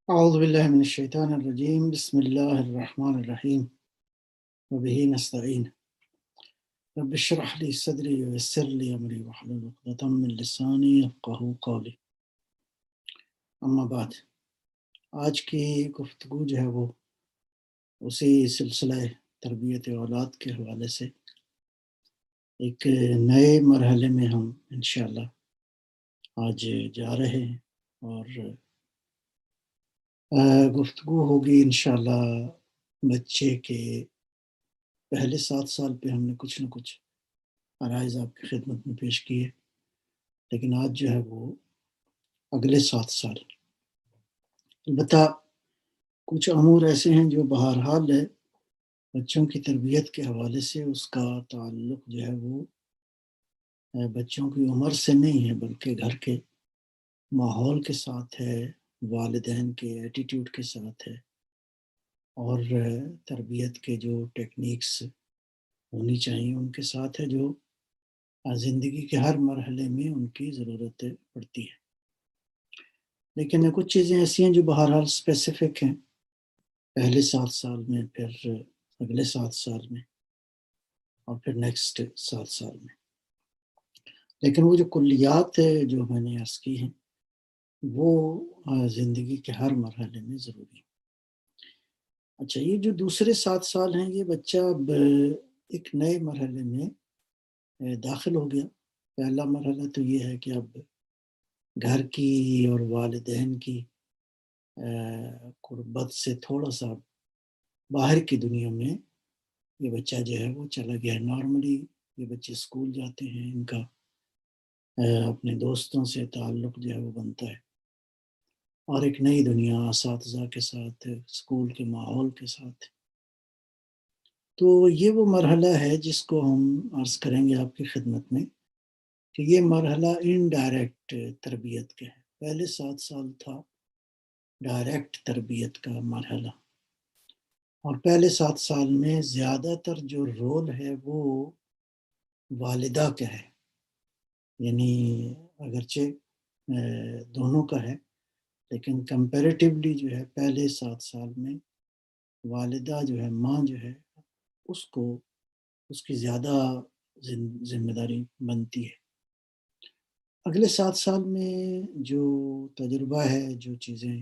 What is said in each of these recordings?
اعوذ باللہ من الشیطان الرجیم بسم اللہ الرحمن الرحیم وبہ نستعین رب اشرح لی صدری ویسر لی امری واحلل عقدۃ من لسانی یفقہوا قولی اما بعد۔ آج کی گفتگو جو ہے وہ اسی سلسلہ تربیت اولاد کے حوالے سے ایک نئے مرحلے میں ہم انشاءاللہ آج جا رہے ہیں، اور گفتگو ہوگی انشاءاللہ بچے کے پہلے 7 سال پہ۔ ہم نے کچھ نہ کچھ عرائض آپ کی خدمت میں پیش کیے، لیکن آج جو ہے وہ اگلے 7 سال۔ البتہ کچھ امور ایسے ہیں جو بہرحال ہے بچوں کی تربیت کے حوالے سے اس کا تعلق جو ہے وہ بچوں کی عمر سے نہیں ہے، بلکہ گھر کے ماحول کے ساتھ ہے، والدین کے ایٹیٹیوڈ کے ساتھ ہے، اور تربیت کے جو ٹیکنیکس ہونی چاہیے ان کے ساتھ ہے، جو زندگی کے ہر مرحلے میں ان کی ضرورت پڑتی ہے۔ لیکن کچھ چیزیں ایسی ہیں جو بہرحال اسپیسیفک ہیں پہلے 7 سال میں، پھر اگلے 7 سال میں، اور پھر نیکسٹ 7 سال میں۔ لیکن وہ جو کلیات جو میں نے عرض کی ہیں وہ زندگی کے ہر مرحلے میں ضروری ہے۔ اچھا، یہ جو دوسرے 7 سال ہیں، یہ بچہ اب ایک نئے مرحلے میں داخل ہو گیا۔ پہلا مرحلہ تو یہ ہے کہ اب گھر کی اور والدین کی قربت سے تھوڑا سا باہر کی دنیا میں یہ بچہ جو ہے وہ چلا گیا ہے۔ نارملی یہ بچے اسکول جاتے ہیں، ان کا اپنے دوستوں سے تعلق جو ہے وہ بنتا ہے، اور ایک نئی دنیا اساتذہ کے ساتھ، اسکول کے ماحول کے ساتھ۔ تو یہ وہ مرحلہ ہے جس کو ہم عرض کریں گے آپ کی خدمت میں کہ یہ مرحلہ انڈائریکٹ تربیت کا ہے۔ پہلے 7 سال تھا ڈائریکٹ تربیت کا مرحلہ، اور پہلے 7 سال میں زیادہ تر جو رول ہے وہ والدہ کا ہے، یعنی اگرچہ دونوں کا ہے، لیکن کمپیریٹیولی جو ہے پہلے 7 سال میں والدہ جو ہے، ماں جو ہے، اس کی زیادہ ذمہ داری بنتی ہے۔ اگلے 7 سال میں جو تجربہ ہے، جو چیزیں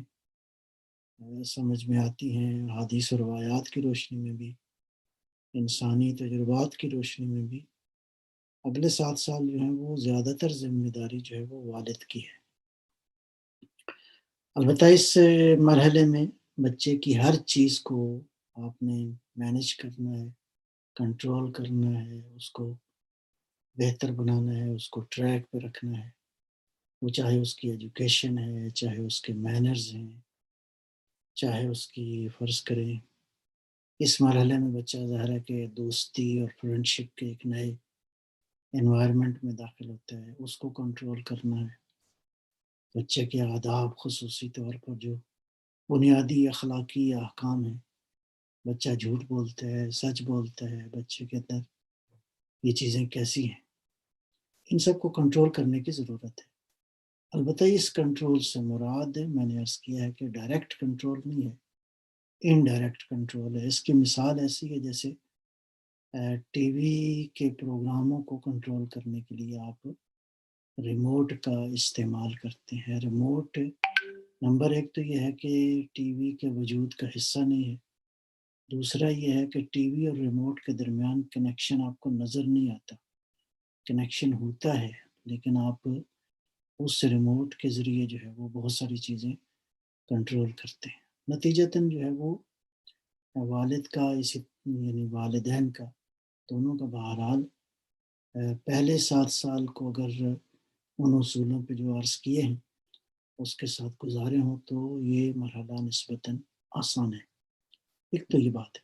سمجھ میں آتی ہیں حدیث و روایات کی روشنی میں بھی، انسانی تجربات کی روشنی میں بھی، اگلے 7 سال جو ہیں وہ زیادہ تر ذمہ داری جو ہے وہ والد کی ہے۔ البتہ اس مرحلے میں بچے کی ہر چیز کو آپ نے مینیج کرنا ہے، کنٹرول کرنا ہے، اس کو بہتر بنانا ہے، اس کو ٹریک پہ رکھنا ہے، وہ چاہے اس کی ایجوکیشن ہے، چاہے اس کے مینرز ہیں، چاہے اس کی فرض کریں اس مرحلے میں بچہ ظاہر ہے کہ دوستی اور فرینڈشپ کے ایک نئے انوائرمنٹ میں داخل ہوتا ہے، اس کو کنٹرول کرنا ہے۔ بچے کے آداب، خصوصی طور پر جو بنیادی اخلاقی احکام ہیں، بچہ جھوٹ بولتا ہے، سچ بولتا ہے، بچے کے اندر یہ چیزیں کیسی ہیں، ان سب کو کنٹرول کرنے کی ضرورت ہے۔ البتہ اس کنٹرول سے مراد میں نے عرض کیا ہے کہ ڈائریکٹ کنٹرول نہیں ہے، انڈائریکٹ کنٹرول ہے۔ اس کی مثال ایسی ہے جیسے ٹی وی کے پروگراموں کو کنٹرول کرنے کے لیے آپ ریموٹ کا استعمال کرتے ہیں۔ ریموٹ نمبر ایک تو یہ ہے کہ ٹی وی کے وجود کا حصہ نہیں ہے، دوسرا یہ ہے کہ ٹی وی اور ریموٹ کے درمیان کنیکشن آپ کو نظر نہیں آتا۔ کنیکشن ہوتا ہے لیکن آپ اس ریموٹ کے ذریعے جو ہے وہ بہت ساری چیزیں کنٹرول کرتے ہیں۔ نتیجتاً جو ہے وہ والد کا یعنی والدین کا، دونوں کا بہرحال پہلے 7 سال کو اگر ان اصولوں پہ جو عرض کیے ہیں اس کے ساتھ گزارے ہوں تو یہ مرحلہ نسبتاً آسان ہے۔ ایک تو یہ بات ہے۔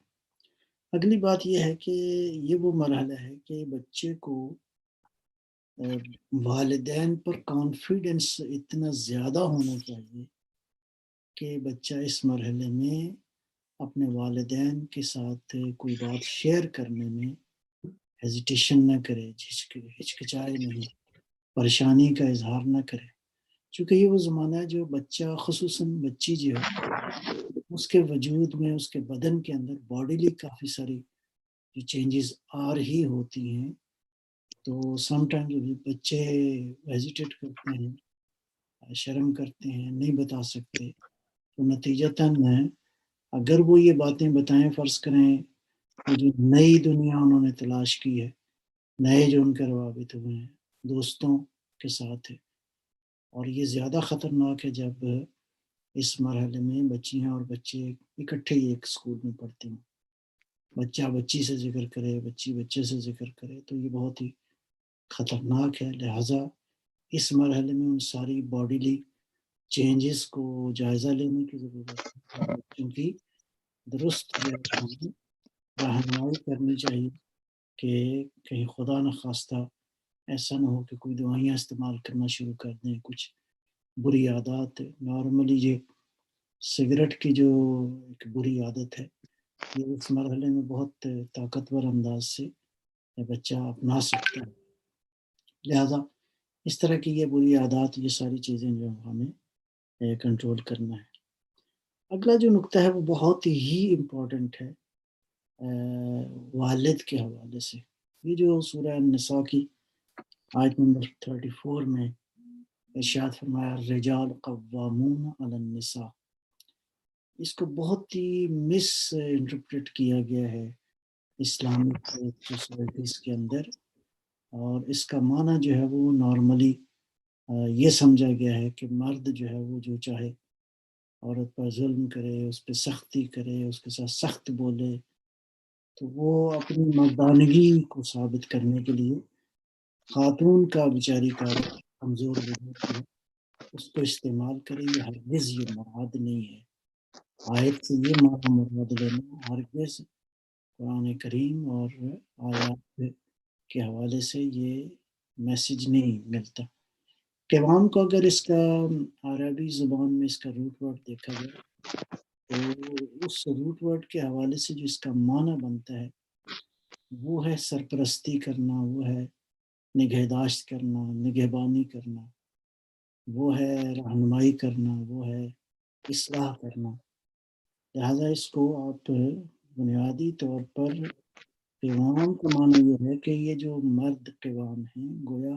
اگلی بات یہ ہے کہ یہ وہ مرحلہ ہے کہ بچے کو والدین پر کانفیڈنس اتنا زیادہ ہونا چاہیے کہ بچہ اس مرحلے میں اپنے والدین کے ساتھ کوئی بات شیئر کرنے میں ہیزیٹیشن نہ کرے، ہچکچائے نہیں، پریشانی کا اظہار نہ کرے۔ چونکہ یہ وہ زمانہ ہے جو بچہ خصوصاً بچی جو ہے اس کے وجود میں اس کے بدن کے اندر باڈیلی کافی ساری جو چینجز آ رہی ہوتی ہیں، تو سم ٹائم بچے ہیزیٹیٹ کرتے ہیں، شرم کرتے ہیں، نہیں بتا سکتے، تو نتیجتاً اگر وہ یہ باتیں بتائیں، فرض کریں وہ جو نئی دنیا انہوں نے تلاش کی ہے، نئے جو ان کے روابط ہوئے ہیں دوستوں کے ساتھ ہے، اور یہ زیادہ خطرناک ہے جب اس مرحلے میں بچیاں اور بچے اکٹھے ہی ایک اسکول میں پڑھتے ہیں، بچہ بچی سے ذکر کرے، بچی بچے سے ذکر کرے، تو یہ بہت ہی خطرناک ہے۔ لہٰذا اس مرحلے میں ان ساری باڈیلی چینجز کو جائزہ لینے کی ضرورت ہے اور بچوں کی درست جو ہے رہنمائی کرنی چاہیے کہ کہیں خدا نخواستہ ایسا نہ ہو کہ کوئی دوائیاں استعمال کرنا شروع کر دیں، کچھ بری عادات نارملی یہ سگریٹ کی جو ایک بری عادت ہے، یہ اس مرحلے میں بہت طاقتور انداز سے بچہ اپنا سکتا ہے، لہٰذا اس طرح کی یہ بری عادات، یہ ساری چیزیں جو ہمیں کنٹرول کرنا ہے۔ اگلا جو نقطہ ہے وہ بہت ہی امپورٹنٹ ہے والد کے حوالے سے۔ یہ جو سورہ النساء کی آیت نمبر 34 میں ارشاد فرمایا الرجال قوامون علی النساء، اس کو بہت ہی مس انٹرپریٹ کیا گیا ہے اسلامک سوسائٹیز کے اندر، اور اس کا معنی جو ہے وہ نارملی یہ سمجھا گیا ہے کہ مرد جو ہے وہ جو چاہے عورت پر ظلم کرے، اس پہ سختی کرے، اس کے ساتھ سخت بولے، تو وہ اپنی مردانگی کو ثابت کرنے کے لیے خاتون کا بیچاری کا کمزور وجود جو ہے اس کو استعمال کرے، یہ ہرگز یہ مراد نہیں ہے۔ آیت سے یہ معنی مراد لینا ہرگز قرآن کریم اور آیات کے حوالے سے یہ میسج نہیں ملتا۔ قوام کو اگر اس کا عربی زبان میں اس کا روٹ ورڈ دیکھا جائے تو اس روٹ ورڈ کے حوالے سے جو اس کا معنی بنتا ہے وہ ہے سرپرستی کرنا، وہ ہے نگہداشت کرنا، نگہبانی کرنا، وہ ہے رہنمائی کرنا، وہ ہے اصلاح کرنا۔ لہٰذا اس کو آپ بنیادی طور پر قوام کا معنی یہ ہے کہ یہ جو مرد قوام ہیں گویا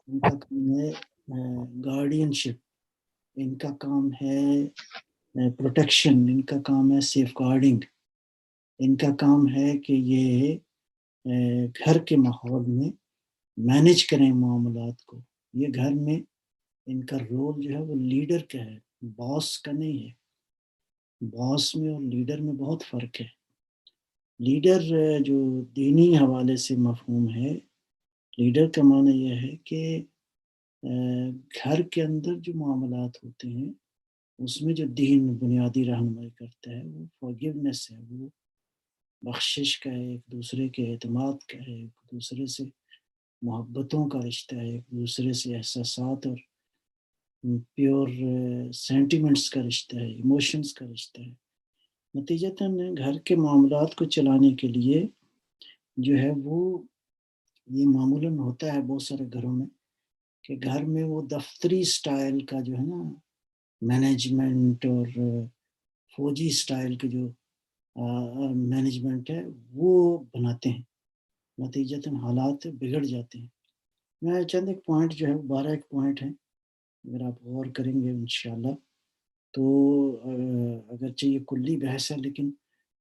ان کا کام ہے گارڈین شپ، ان کا کام ہے پروٹیکشن، ان کا کام ہے سیف گارڈنگ، ان کا کام ہے کہ یہ گھر کے ماحول میں مینیج کریں معاملات کو۔ یہ گھر میں ان کا رول جو ہے وہ لیڈر کا ہے، باس کا نہیں ہے۔ باس میں اور لیڈر میں بہت فرق ہے۔ لیڈر جو دینی حوالے سے مفہوم ہے، لیڈر کا معنی یہ ہے کہ گھر کے اندر جو معاملات ہوتے ہیں اس میں جو دین بنیادی رہنمائی کرتا ہے وہ فارگیونیس ہے، وہ بخشش کا ہے، ایک دوسرے کے اعتماد کا ہے، ایک دوسرے سے محبتوں کا رشتہ ہے، ایک دوسرے سے احساسات اور پیور سینٹیمنٹس کا رشتہ ہے، ایموشنز کا رشتہ ہے۔ نتیجتاً گھر کے معاملات کو چلانے کے لیے جو ہے وہ یہ معمولاً ہوتا ہے بہت سارے گھروں میں کہ گھر میں وہ دفتری سٹائل کا جو ہے نا مینجمنٹ اور فوجی سٹائل کے جو مینجمنٹ ہے وہ بناتے ہیں، نتیجتاً حالات بگڑ جاتے ہیں۔ میں چند ایک پوائنٹ جو ہے 12 ایک پوائنٹ ہیں، اگر آپ غور کریں گے انشاءاللہ تو اگرچہ یہ کلی بحث ہے لیکن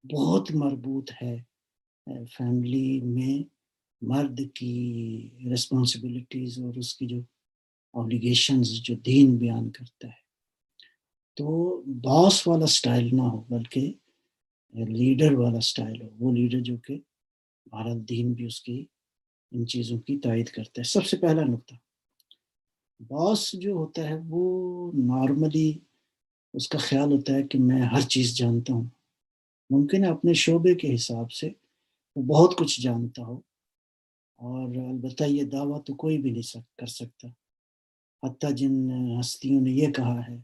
بہت مربوط ہے فیملی میں مرد کی رسپانسبلٹیز اور اس کی جو اوبلیگیشنز جو دین بیان کرتا ہے، تو باس والا سٹائل نہ ہو بلکہ لیڈر والا سٹائل ہو، وہ لیڈر جو کہ بھارت دین بھی اس کی ان چیزوں کی تائید کرتا ہے۔ سب سے پہلا نقطہ، باس جو ہوتا ہے وہ نارملی اس کا خیال ہوتا ہے کہ میں ہر چیز جانتا ہوں، ممکن ہے اپنے شعبے کے حساب سے وہ بہت کچھ جانتا ہو، اور البتہ یہ دعویٰ تو کوئی بھی نہیں کر سکتا، حتیٰ جن ہستیوں نے یہ کہا ہے،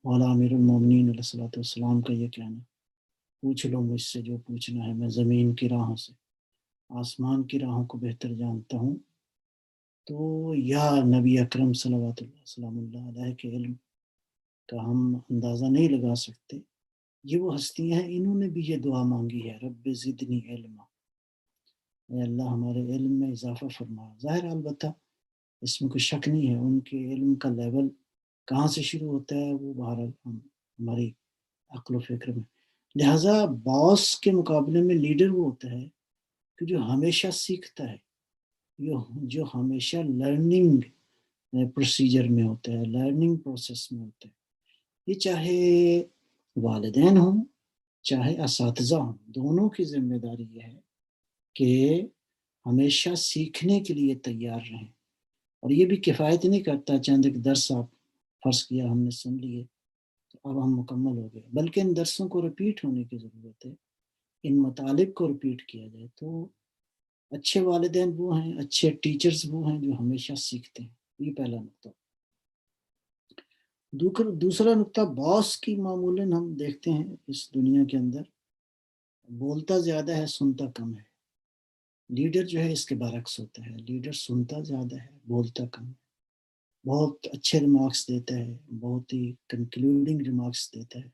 مولا امیر المومنین علیہ الصلوۃ والسلام کا یہ کہنا، پوچھ لو مجھ سے جو پوچھنا ہے، میں زمین کی راہوں سے آسمان کی راہوں کو بہتر جانتا ہوں، تو یا نبی اکرم صلوات اللہ سلام اللہ علیہ کے علم کا ہم اندازہ نہیں لگا سکتے. یہ وہ ہستیاں ہیں، انہوں نے بھی یہ دعا مانگی ہے، رب زدنی علما، اے اللہ ہمارے علم میں اضافہ فرما. ظاہر البتہ اس میں کوئی شک نہیں ہے، ان کے علم کا لیول کہاں سے شروع ہوتا ہے وہ بہرحال ہماری عقل و فکر میں. لہٰذا باس کے مقابلے میں لیڈر وہ ہوتا ہے کہ جو ہمیشہ سیکھتا ہے، جو ہمیشہ لرننگ پروسیجر میں ہوتا ہے، لرننگ پروسیس میں ہوتا ہے. یہ چاہے والدین ہوں چاہے اساتذہ ہوں، دونوں کی ذمہ داری یہ ہے کہ ہمیشہ سیکھنے کے لیے تیار رہیں. اور یہ بھی کفایت نہیں کرتا چند ایک درس آپ فرض کیا ہم نے سن لیے تو اب ہم مکمل ہو گئے، بلکہ ان درسوں کو رپیٹ ہونے کی ضرورت ہے، ان مطالب کو رپیٹ کیا جائے. تو اچھے والدین وہ ہیں، اچھے ٹیچرز وہ ہیں جو ہمیشہ سیکھتے ہیں. یہ پہلا نقطہ. دوسرا نقطہ، باس کی معمولاً ہم دیکھتے ہیں اس دنیا کے اندر بولتا زیادہ ہے سنتا کم ہے. لیڈر جو ہے اس کے برعکس ہوتا ہے، لیڈر سنتا زیادہ ہے بولتا کم ہے. بہت اچھے ریمارکس دیتا ہے، بہت ہی کنکلوڈنگ ریمارکس دیتا ہے،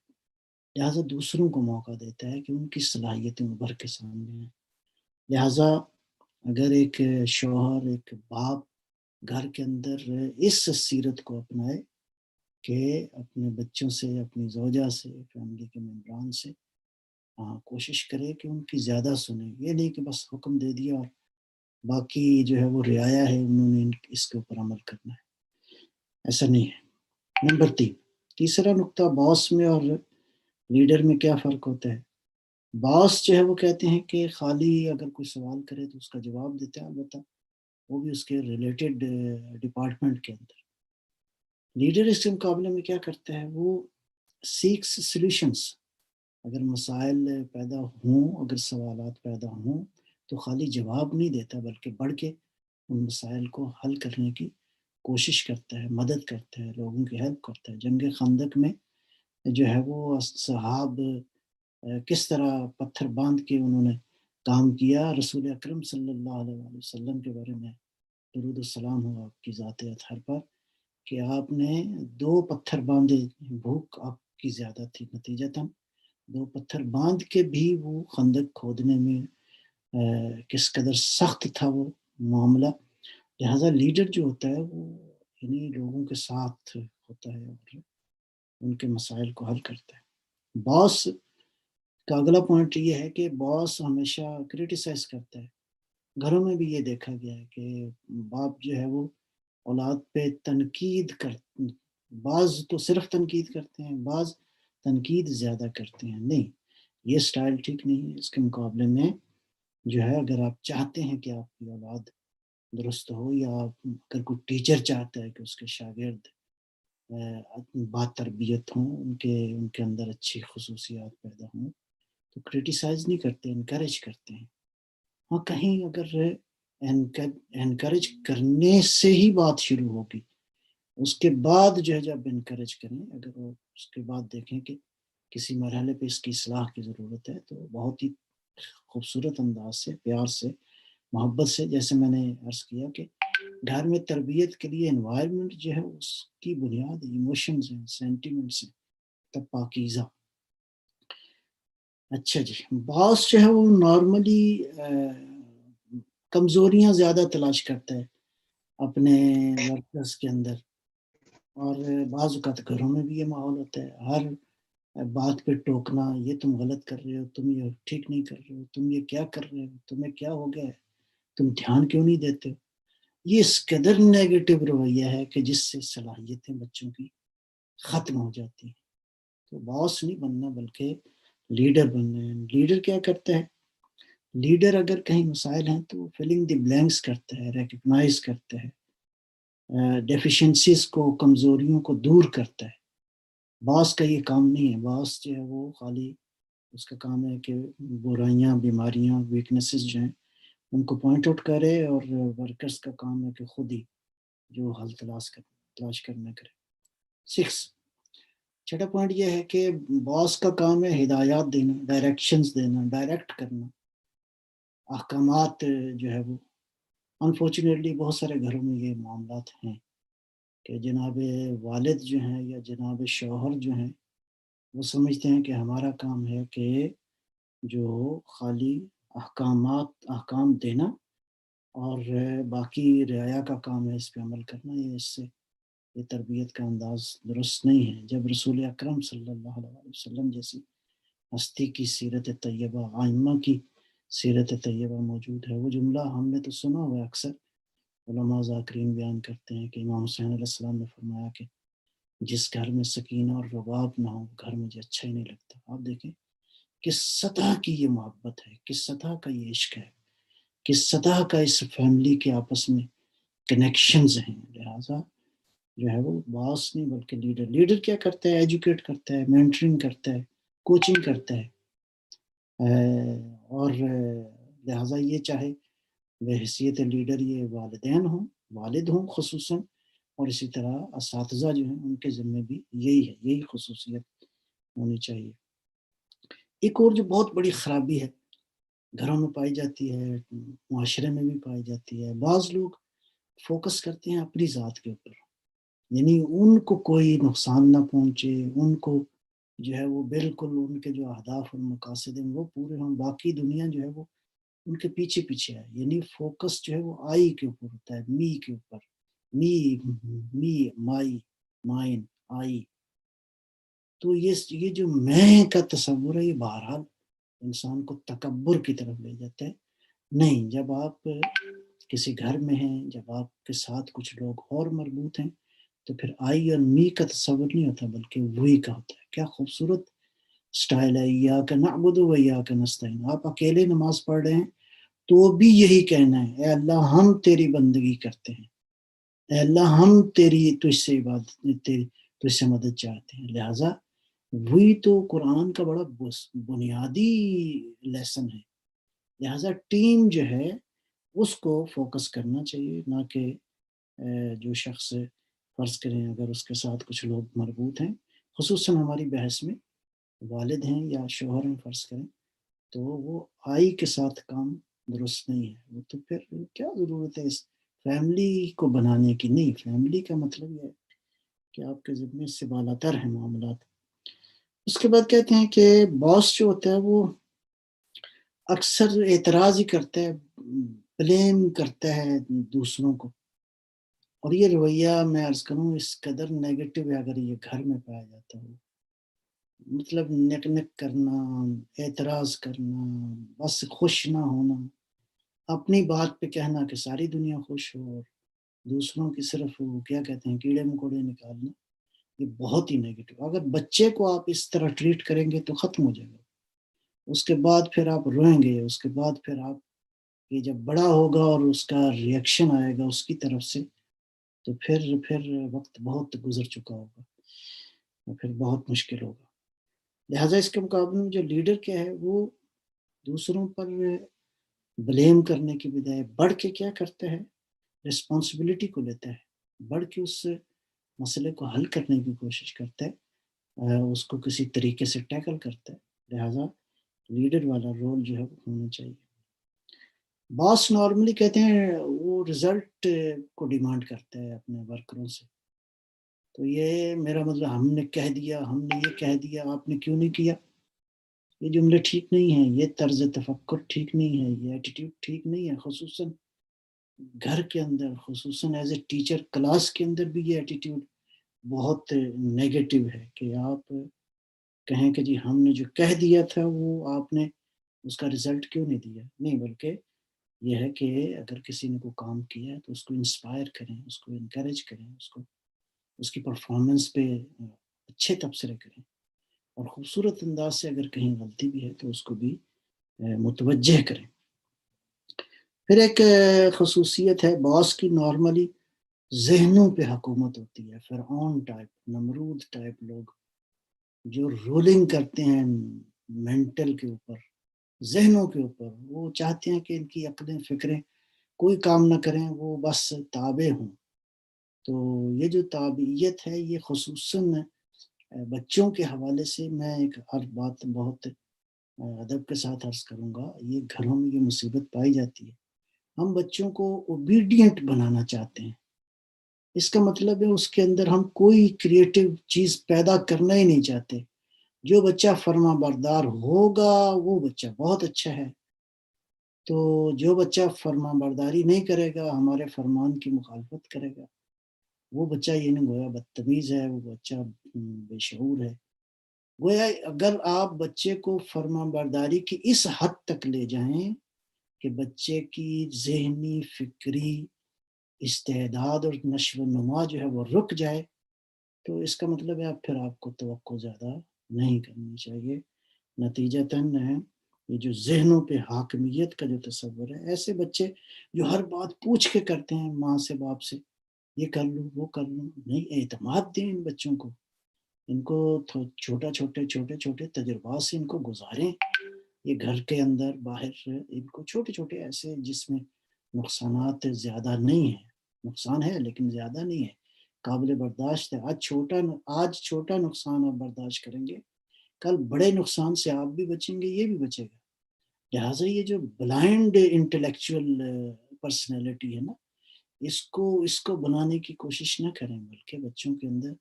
لہٰذا دوسروں کو موقع دیتا ہے کہ ان کی صلاحیتیں ابھر کے سامنے ہیں. لہٰذا اگر ایک شوہر، ایک باپ گھر کے اندر اس سیرت کو اپنائے کہ اپنے بچوں سے، اپنی زوجہ سے، فیملی کے ممبران سے کوشش کرے کہ ان کی زیادہ سنیں. یہ نہیں کہ بس حکم دے دیا اور باقی جو ہے وہ رعایا ہے، انہوں نے اس کے اوپر عمل کرنا ہے. ایسا نہیں ہے. نمبر 3، تیسرا نقطہ، باس میں اور لیڈر میں کیا فرق ہوتا ہے. باس جو ہے وہ کہتے ہیں کہ خالی اگر کوئی سوال کرے تو اس کا جواب دیتے ہیں، البتہ وہ بھی اس کے ریلیٹڈ ڈپارٹمنٹ کے اندر. لیڈر اس کے مقابلے میں کیا کرتا ہے، وہ سیکس سولوشنس. اگر مسائل پیدا ہوں، اگر سوالات پیدا ہوں تو خالی جواب نہیں دیتا بلکہ بڑھ کے ان مسائل کو حل کرنے کی کوشش کرتا ہے، مدد کرتا ہے، لوگوں کی ہیلپ کرتا ہے. جنگ خندق میں جو ہے وہ صحاب کس طرح پتھر باندھ کے انہوں نے کام کیا. رسول اکرم صلی اللہ علیہ وسلم کے بارے میں درود السلام ہو آپ کی ذات اطہر پر کہ آپ نے 2 پتھر باندھے. بھوک آپ کی زیادہ تھی، نتیجتاً 2 پتھر باندھ کے بھی وہ خندق کھودنے میں کس قدر سخت تھا وہ معاملہ. لہٰذا لیڈر جو ہوتا ہے وہ یعنی لوگوں کے ساتھ ہوتا ہے اور ان کے مسائل کو حل کرتا ہے. باس کا اگلا پوائنٹ یہ ہے کہ باس ہمیشہ کرٹیسائز کرتا ہے. گھروں میں بھی یہ دیکھا گیا ہے کہ باپ جو ہے وہ اولاد پہ تنقید کرتے، بعض تو صرف تنقید کرتے ہیں، بعض تنقید زیادہ کرتے ہیں. نہیں، یہ سٹائل ٹھیک نہیں ہے. اس کے مقابلے میں جو ہے اگر آپ چاہتے ہیں کہ آپ کی اولاد درست ہو، یا اگر کوئی ٹیچر چاہتا ہے کہ اس کے شاگرد با تربیت ہوں، ان کے اندر اچھی خصوصیات پیدا ہوں، تو کرٹیسائز نہیں کرتے، انکریج کرتے ہیں. ہاں کہیں اگر انکریج کرنے سے ہی بات شروع ہوگی، اس کے بعد جو ہے جب انکریج کریں، اگر وہ اس کے بعد دیکھیں کہ کسی مرحلے پہ اس کی اصلاح کی ضرورت ہے، تو بہت ہی خوبصورت انداز سے، پیار سے، محبت سے، جیسے میں نے عرض کیا کہ گھر میں تربیت کے لیے انوائرمنٹ جو ہے اس کی بنیاد ایموشنز ہیں، سینٹیمنٹس ہیں، تب پاکیزہ. اچھا جی، باس جو ہے وہ نارملی کمزوریاں زیادہ تلاش کرتا ہے اپنے ورکرز کے اندر، اور بعض اوقات گھروں میں بھی یہ ماحول ہوتا ہے. ہر بات پہ ٹوکنا، یہ تم غلط کر رہے ہو، تم یہ ٹھیک نہیں کر رہے ہو، تم یہ کیا کر رہے ہو، تمہیں کیا ہو گیا ہے، تم دھیان کیوں نہیں دیتے ہو. یہ اس قدر نیگیٹو رویہ ہے کہ جس سے صلاحیتیں بچوں کی ختم ہو جاتی ہیں. تو باس نہیں بننا بلکہ لیڈر بننا ہے. لیڈر کیا کرتا ہے، لیڈر اگر کہیں مسائل ہیں تو فلنگ دی بلینکس کرتا ہے، ریکگنائز کرتا ہے، ڈیفیشنسیز کو، کمزوریوں کو دور کرتا ہے. باس کا یہ کام نہیں ہے. باس جو ہے وہ خالی اس کا کام ہے کہ برائیاں، بیماریاں، ویکنیسز جو ہیں ان کو پوائنٹ آؤٹ کرے، اور ورکرز کا کام ہے کہ خود ہی جو حل تلاش کرنا کرے. 6، چھٹا پوائنٹ یہ ہے کہ باس کا کام ہے ہدایات دینا، ڈائریکشنز دینا، ڈائریکٹ کرنا، احکامات جو ہے وہ انفارچونیٹلی بہت سارے گھروں میں یہ معاملات ہیں کہ جناب والد جو ہیں یا جناب شوہر جو ہیں وہ سمجھتے ہیں کہ ہمارا کام ہے کہ جو خالی احکام دینا اور باقی رعایا کا کام ہے اس پہ عمل کرنا. یہ تربیت کا انداز درست نہیں ہے. جب رسول اکرم صلی اللہ علیہ وسلم جیسی ہستی کی سیرت طیبہ، ائمہ کی سیرت طیبہ موجود ہے، وہ جملہ ہم نے تو سنا ہوا ہے، اکثر علماء ذاکرین بیان کرتے ہیں کہ امام حسین علیہ السلام نے فرمایا کہ جس گھر میں سکینہ اور رباب نہ ہو گھر مجھے اچھا ہی نہیں لگتا. آپ دیکھیں کس سطح کی یہ محبت ہے، کس سطح کا یہ عشق ہے، کس سطح کا اس فیملی کے آپس میں کنیکشنز ہیں. لہٰذا جو ہے وہ باس نہیں بلکہ لیڈر کیا کرتا ہے؟ ایجوکیٹ کرتا ہے، مینٹرنگ کرتا ہے، کوچنگ کرتا ہے. اور لہٰذا یہ چاہے بحیثیت لیڈر یہ والد ہوں خصوصاً، اور اسی طرح اساتذہ جو ہیں ان کے ذمہ بھی یہی خصوصیت ہونی چاہیے. ایک اور جو بہت بڑی خرابی ہے گھروں میں پائی جاتی ہے، معاشرے میں بھی پائی جاتی ہے، بعض لوگ فوکس کرتے ہیں اپنی ذات کے اوپر، یعنی ان کو کوئی نقصان نہ پہنچے، ان کو جو ہے وہ بالکل ان کے جو اہداف اور مقاصد ہیں وہ پورے ہوں، باقی دنیا جو ہے وہ ان کے پیچھے ہے. یعنی فوکس جو ہے وہ آئی کے اوپر ہوتا ہے، می کے اوپر، می مائی مائن آئی. تو یہ جو میں کا تصور ہے یہ بہرحال انسان کو تکبر کی طرف لے جاتا ہے. نہیں، جب آپ کسی گھر میں ہیں، جب آپ کے ساتھ کچھ لوگ اور مربوط ہیں تو پھر آئی اور می کا تصور نہیں ہوتا بلکہ وہی کا ہوتا ہے. کیا خوبصورت سٹائل ہے، ایاک نعبد و ایاک نستعین. آپ اکیلے نماز پڑھ رہے ہیں تو بھی یہی کہنا ہے، اے اللہ ہم تیری بندگی کرتے ہیں، اے اللہ ہم تجھ سے عبادت، تجھ سے مدد چاہتے ہیں. لہٰذا وہی تو قرآن کا بڑا بنیادی لیسن ہے. لہٰذا ٹیم جو ہے اس کو فوکس کرنا چاہیے، نہ کہ جو شخص فرض کریں اگر اس کے ساتھ کچھ لوگ مربوط ہیں، خصوصاً ہماری بحث میں والد ہیں یا شوہر ہیں فرض کریں، تو وہ آئی کے ساتھ کام درست نہیں ہے. وہ تو پھر کیا ضرورت ہے اس فیملی کو بنانے کی؟ نہیں، فیملی کا مطلب یہ ہے کہ آپ کے ذمے سے بالاتر ہیں معاملات. اس کے بعد کہتے ہیں کہ باس جو ہوتا ہے وہ اکثر اعتراض ہی کرتا ہے، بلیم کرتا ہے دوسروں کو، اور یہ رویہ میں عرض کروں اس قدر نیگیٹو ہے اگر یہ گھر میں پایا جاتا ہے. مطلب نک کرنا، اعتراض کرنا، بس خوش نہ ہونا، اپنی بات پہ کہنا کہ ساری دنیا خوش ہو اور دوسروں کی صرف وہ کیا کہتے ہیں کیڑے مکوڑے نکالنا، یہ بہت ہی نیگیٹو. اگر بچے کو آپ اس طرح ٹریٹ کریں گے تو ختم ہو جائے گا. اس کے بعد پھر آپ روئیں گے، اس کے بعد پھر آپ یہ جب بڑا ہوگا اور اس کا ریئیکشن آئے گا اس کی طرف سے تو پھر وقت بہت گزر چکا ہوگا، پھر بہت مشکل ہوگا. لہٰذا اس کے مقابلے میں جو لیڈر کیا ہے وہ دوسروں پر بلیم کرنے کی بجائے بڑھ کے کیا کرتا ہے، رسپانسبلٹی کو لیتا ہے، بڑھ کے اس مسئلے کو حل کرنے کی کوشش کرتا ہے، اس کو کسی طریقے سے ٹیکل کرتا ہے. لہٰذا لیڈر والا رول جو ہے وہ ہونا چاہیے. باس نارملی کہتے ہیں وہ رزلٹ کو ڈیمانڈ کرتا ہے اپنے ورکروں سے. تو یہ میرا مطلب ہم نے کہہ دیا، ہم نے یہ کہہ دیا، آپ نے کیوں نہیں کیا، یہ جملے ٹھیک نہیں ہیں، یہ طرز تفکر ٹھیک نہیں ہے، یہ ایٹیٹیوڈ ٹھیک نہیں ہے. خصوصاً گھر کے اندر، خصوصاً ایز اے ٹیچر کلاس کے اندر بھی یہ ایٹیٹیوڈ بہت نیگیٹو ہے کہ آپ کہیں کہ جی ہم نے جو کہہ دیا تھا وہ آپ نے اس کا رزلٹ کیوں نہیں دیا. نہیں، بلکہ یہ ہے کہ اگر کسی نے کوئی کام کیا ہے تو اس کو انسپائر کریں، اس کو انکریج کریں، اس کی پرفارمنس پہ اچھے تبصرے کریں، اور خوبصورت انداز سے اگر کہیں غلطی بھی ہے تو اس کو بھی متوجہ کریں. پھر ایک خصوصیت ہے باس کی، نارملی ذہنوں پہ حکومت ہوتی ہے. فرعون ٹائپ، نمرود ٹائپ لوگ جو رولنگ کرتے ہیں مینٹل کے اوپر، ذہنوں کے اوپر، وہ چاہتے ہیں کہ ان کی عقلیں فکریں کوئی کام نہ کریں، وہ بس تابع ہوں. تو یہ جو تابعیت ہے یہ خصوصاً بچوں کے حوالے سے میں ایک ہر بات بہت ادب کے ساتھ عرض کروں گا، یہ گھروں میں یہ مصیبت پائی جاتی ہے ہم بچوں کو اوبیڈینٹ بنانا چاہتے ہیں. اس کا مطلب ہے اس کے اندر ہم کوئی کریٹو چیز پیدا کرنا ہی نہیں چاہتے. جو بچہ فرما بردار ہوگا وہ بچہ بہت اچھا ہے. تو جو بچہ فرما برداری نہیں کرے گا، ہمارے فرمان کی مخالفت کرے گا، وہ بچہ یہ نہیں گویا بدتمیز ہے، وہ بچہ بے شعور ہے. گویا اگر آپ بچے کو فرما برداری کی اس حد تک لے جائیں کہ بچے کی ذہنی فکری استعداد اور نشو و نما جو ہے وہ رک جائے، تو اس کا مطلب ہے پھر آپ کو توقع زیادہ نہیں کرنی چاہیے. نتیجتاً یہ جو ذہنوں پہ حاکمیت کا جو تصور ہے، ایسے بچے جو ہر بات پوچھ کے کرتے ہیں ماں سے باپ سے، یہ کر لوں وہ کر لوں، نہیں، اعتماد دیں ان بچوں کو. ان کو چھوٹے چھوٹے تجربات سے ان کو گزاریں. یہ گھر کے اندر باہر ان کو چھوٹے چھوٹے ایسے جس میں نقصانات زیادہ نہیں ہیں، نقصان ہے لیکن زیادہ نہیں ہے، قابل برداشت ہے. آج چھوٹا نقصان آپ برداشت کریں گے، کل بڑے نقصان سے آپ بھی بچیں گے، یہ بھی بچے گا. لہٰذا یہ جو بلائنڈ انٹلیکچوئل پرسنالٹی ہے نا، اس کو بنانے کی کوشش نہ کریں، بلکہ بچوں کے اندر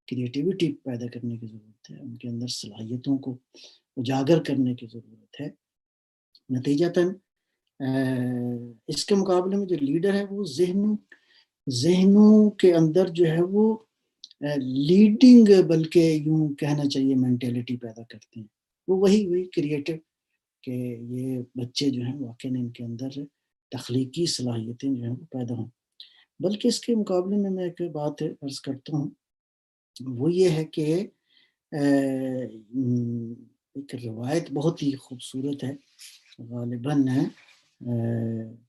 کریٹیوٹی پیدا کرنے کی ضرورت ہے، ان کے اندر صلاحیتوں کو اجاگر کرنے کی ضرورت ہے. نتیجتاً اس کے مقابلے میں جو لیڈر ہے وہ ذہنوں کے اندر جو ہے وہ لیڈنگ، بلکہ یوں کہنا چاہیے مینٹیلٹی پیدا کرتے ہیں. وہ وہی کریٹو کہ یہ بچے جو ہیں واقعی ان کے اندر تخلیقی صلاحیتیں جو ہیں وہ پیدا ہوں. بلکہ اس کے مقابلے میں ایک بات عرض کرتا ہوں، وہ یہ ہے کہ ایک روایت بہت ہی خوبصورت ہے، غالباً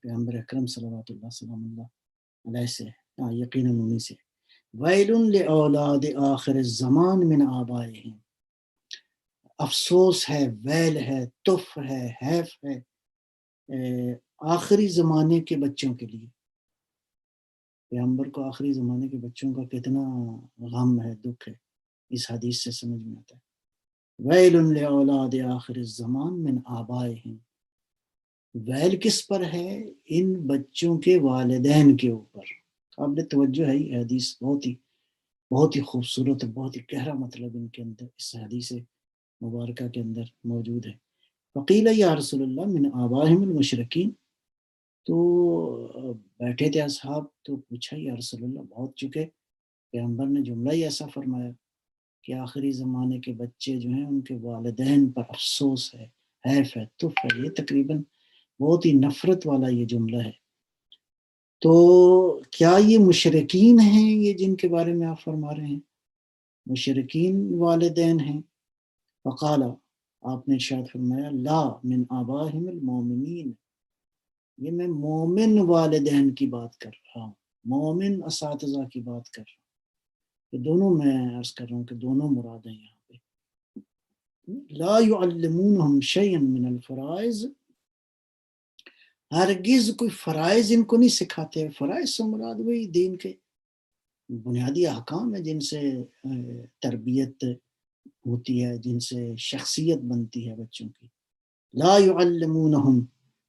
پیغمبر اکرم صلوات اللہ سلام اللہ علیہ سے، یقیناً انہی سے، وَيْلٌ لِأَوْلَادِ آخِرِ الزَّمَانِ مِنْ آبَائِهِمْ. افسوس ہے، ویل ہے، تف ہے، حیف ہے آخری زمانے کے بچوں کے لیے. پیغمبر کو آخری زمانے کے بچوں کا کتنا غم ہے، دکھ ہے، اس حدیث سے سمجھ میں آتا ہے. ویل لأولاد آخر الزمان من آبائہم. ویل کس پر ہے؟ ان بچوں کے والدین کے اوپر. قابل توجہ ہے یہ حدیث، بہت ہی خوبصورت، بہت ہی گہرا مطلب ان کے اندر اس حدیث مبارکہ کے اندر موجود ہے. فقیل یا رسول اللہ من آبائہم المشرکین. تو بیٹھے تھے اصحاب، تو پوچھا یا رسول اللہ، بہت چکے پیغمبر نے جملہ ہی ایسا فرمایا کہ آخری زمانے کے بچے جو ہیں ان کے والدین پر افسوس ہے، حیف ہے، تف ہے. یہ تقریباً بہت ہی نفرت والا یہ جملہ ہے. تو کیا یہ مشرکین ہیں یہ جن کے بارے میں آپ فرما رہے ہیں؟ مشرکین والدین ہیں؟ فقال، آپ نے ارشاد فرمایا، لا من آبائہم المومنین. یہ میں مومن والدین کی بات کر رہا ہوں، مومن اساتذہ کی بات کر رہا ہوں. کہ دونوں میں عرض کر رہا ہوں کہ دونوں مراد ہیں یہاں پہ. لا يعلمونهم شيئا من الفرائض. ہرگز کوئی فرائض ان کو نہیں سکھاتے. فرائض سے مراد وہی دین کے بنیادی احکام ہے جن سے تربیت ہوتی ہے، جن سے شخصیت بنتی ہے بچوں کی. لا يعلمونهم